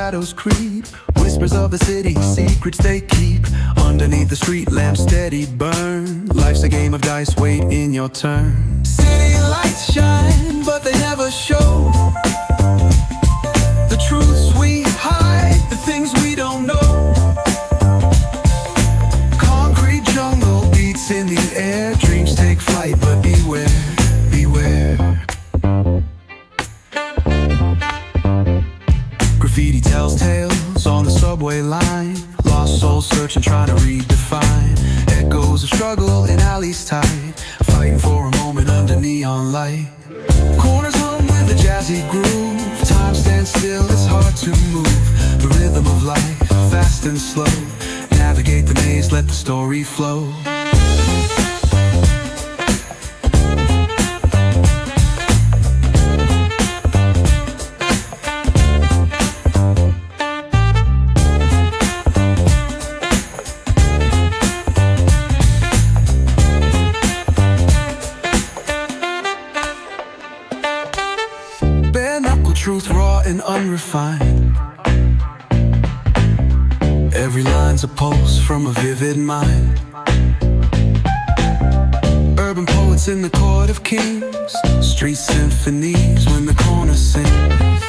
shadows creep. Whispers of the city, secrets they keep. Underneath the street lamps steady burn. Life's a game of dice, wait in your turn. City lights shine, but they never show the truths we hide, the things we don't know. Concrete jungle beats in the air. Dreams take flight, but beware, beware. Graffiti tells tales on the subway line. Lost souls searching, trying to redefine. Echoes of struggle in alleys tight, fighting for a moment under neon light. Corners hum with a jazzy groove. Time stands still, it's hard to move. The rhythm of life, fast and slow. Navigate the maze, let the story flow. Truth raw and unrefined. Every line's a pulse from a vivid mind. Urban poets in the court of kings. Street symphonies when the corner sings.